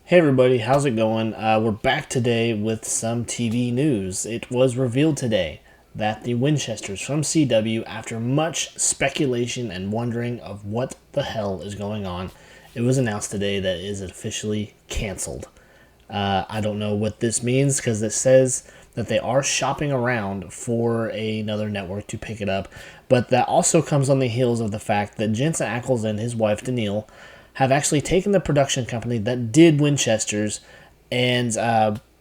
Hey everybody, how's it going? We're back today with some TV news. It was revealed today that the Winchesters from CW, after much speculation and wondering of what the hell is going on, it was announced today that it is officially canceled. I don't know what this means because it says that they are shopping around for another network to pick it up, but that also comes on the heels of the fact that Jensen Ackles and his wife Danielle have actually taken the production company that did Winchesters, and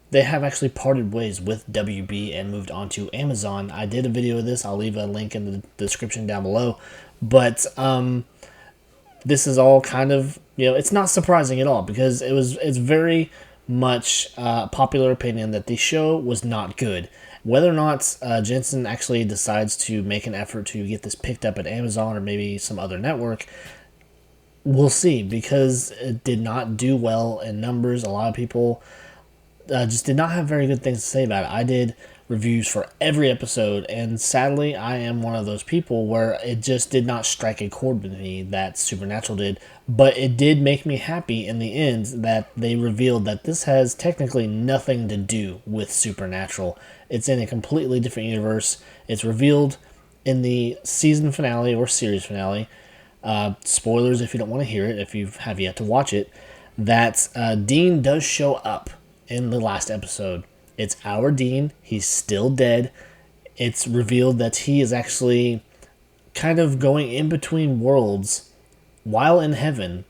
they have actually parted ways with WB and moved on to Amazon. I did a video of this. I'll leave a link in the description down below. But this is all kind of, it's not surprising at all because it's very much popular opinion that the show was not good. Whether or not Jensen actually decides to make an effort to get this picked up at Amazon or maybe some other network, we'll see, because it did not do well in numbers. A lot of people just did not have very good things to say about it. I did reviews for every episode, and sadly, I am one of those people where it just did not strike a chord with me that Supernatural did, but it did make me happy in the end that they revealed that this has technically nothing to do with Supernatural. It's in a completely different universe. It's revealed in the season finale or series finale. Spoilers if you don't want to hear it, if you have yet to watch it, that Dean does show up in the last episode. It's our Dean. He's still dead. It's revealed that he is actually kind of going in between worlds while in heaven,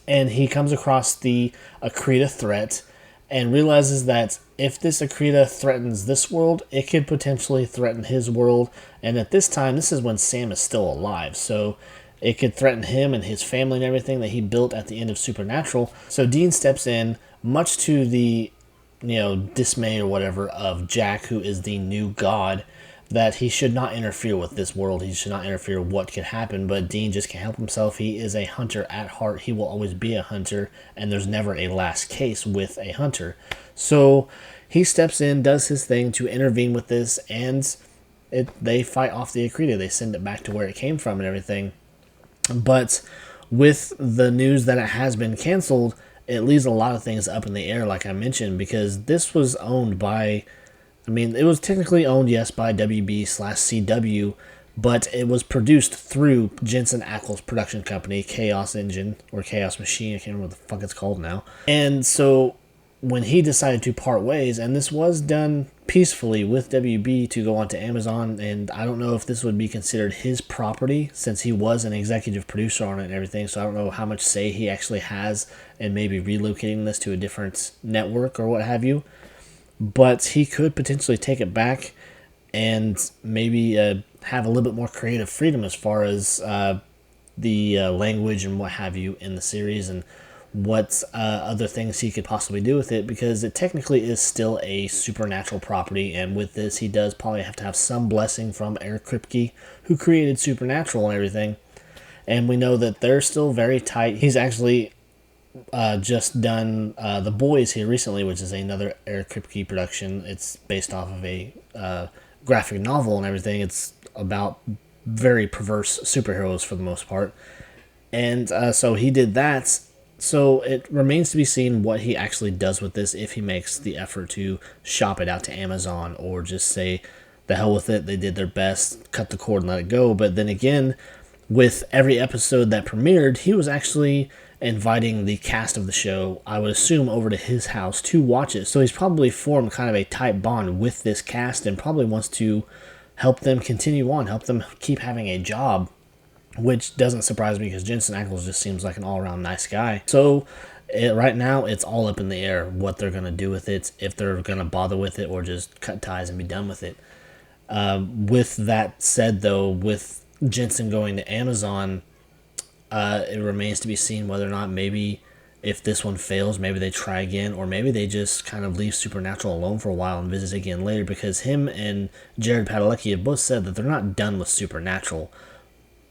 and he comes across the Akrita threat and realizes that if this Akrita threatens this world, it could potentially threaten his world, and at this time, this is when Sam is still alive, so it could threaten him and his family and everything that he built at the end of Supernatural. So Dean steps in, much to the, dismay or whatever of Jack, who is the new god, that he should not interfere with this world. He should not interfere with what could happen, but Dean just can't help himself. He is a hunter at heart. He will always be a hunter, and there's never a last case with a hunter. So he steps in, does his thing to intervene with this, and they fight off the Akrita. They send it back to where it came from and everything. But with the news that it has been canceled, it leaves a lot of things up in the air, like I mentioned, because this was owned by, it was technically owned, yes, by WB/CW, but it was produced through Jensen Ackles' production company, Chaos Engine, or Chaos Machine, I can't remember what the fuck it's called now. And so when he decided to part ways, and this was done peacefully with WB to go onto Amazon, and I don't know if this would be considered his property since he was an executive producer on it and everything, so I don't know how much say he actually has in maybe relocating this to a different network or what have you, but he could potentially take it back and maybe have a little bit more creative freedom as far as the language and what have you in the series, and what other things he could possibly do with it, because it technically is still a Supernatural property, and with this he does probably have to have some blessing from Eric Kripke, who created Supernatural and everything, and we know that they're still very tight. He's actually just done The Boys here recently, which is another Eric Kripke production. It's based off of a graphic novel and everything. It's about very perverse superheroes for the most part, and so he did that. So it remains to be seen what he actually does with this, if he makes the effort to shop it out to Amazon or just say, the hell with it, they did their best, cut the cord and let it go. But then again, with every episode that premiered, he was actually inviting the cast of the show, I would assume, over to his house to watch it. So he's probably formed kind of a tight bond with this cast and probably wants to help them continue on, help them keep having a job, which doesn't surprise me because Jensen Ackles just seems like an all-around nice guy. So right now, it's all up in the air what they're going to do with it, if they're going to bother with it or just cut ties and be done with it. With that said, though, with Jensen going to Amazon, it remains to be seen whether or not maybe if this one fails, maybe they try again, or maybe they just kind of leave Supernatural alone for a while and visit again later, because him and Jared Padalecki have both said that they're not done with Supernatural.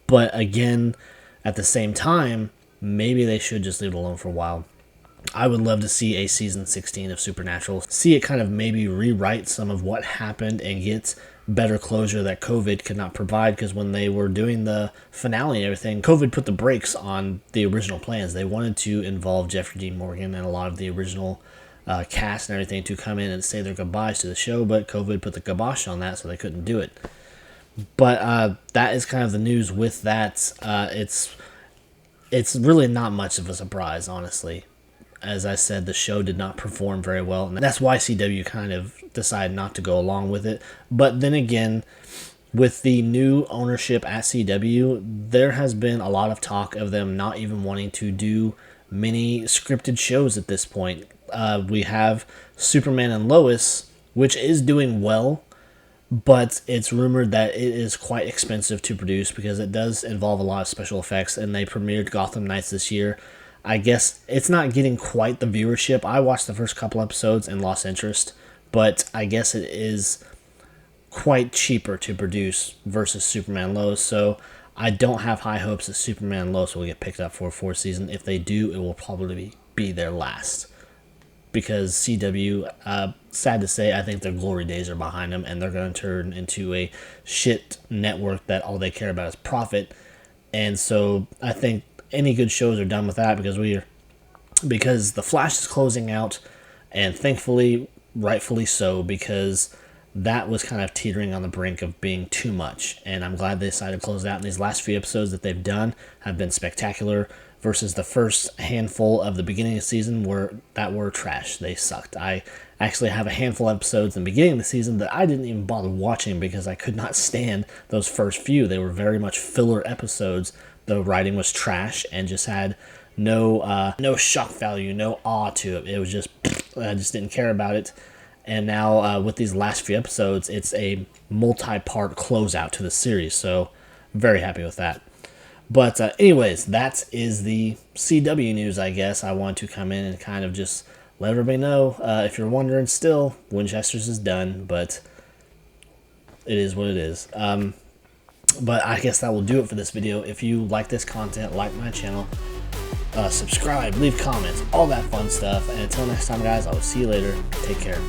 But again, at the same time, maybe they should just leave it alone for a while. I would love to see a season 16 of Supernatural. See it kind of maybe rewrite some of what happened and get better closure that COVID could not provide, because when they were doing the finale and everything, COVID put the brakes on the original plans. They wanted to involve Jeffrey Dean Morgan and a lot of the original cast and everything to come in and say their goodbyes to the show, but COVID put the kibosh on that, so they couldn't do it. But that is kind of the news with that. It's really not much of a surprise, honestly. As I said, the show did not perform very well, and that's why CW kind of decided not to go along with it. But then again, with the new ownership at CW, there has been a lot of talk of them not even wanting to do many scripted shows at this point. We have Superman and Lois, which is doing well, but it's rumored that it is quite expensive to produce because it does involve a lot of special effects, and they premiered Gotham Knights this year. I guess it's not getting quite the viewership. I watched the first couple episodes and lost interest, but I guess it is quite cheaper to produce versus Superman and Lois, so I don't have high hopes that Superman and Lois will get picked up for a fourth season. If they do, it will probably be their last. Because CW, sad to say, I think their glory days are behind them, and they're going to turn into a shit network that all they care about is profit. And so I think any good shows are done with that, because The Flash is closing out, and thankfully, rightfully so, because that was kind of teetering on the brink of being too much. And I'm glad they decided to close it out. And these last few episodes that they've done have been spectacular, versus the first handful of the beginning of the season that were trash. They sucked. I actually have a handful of episodes in the beginning of the season that I didn't even bother watching because I could not stand those first few. They were very much filler episodes. The writing was trash and just had no shock value, no awe to it. It was just, I just didn't care about it. And now with these last few episodes, it's a multi-part closeout to the series. So very happy with that. But anyways, that is the CW news, I guess. I want to come in and kind of just let everybody know. If you're wondering still, Winchesters is done, but it is what it is. But I guess that will do it for this video. If you like this content, like my channel, subscribe, leave comments, all that fun stuff. And until next time, guys, I will see you later. Take care.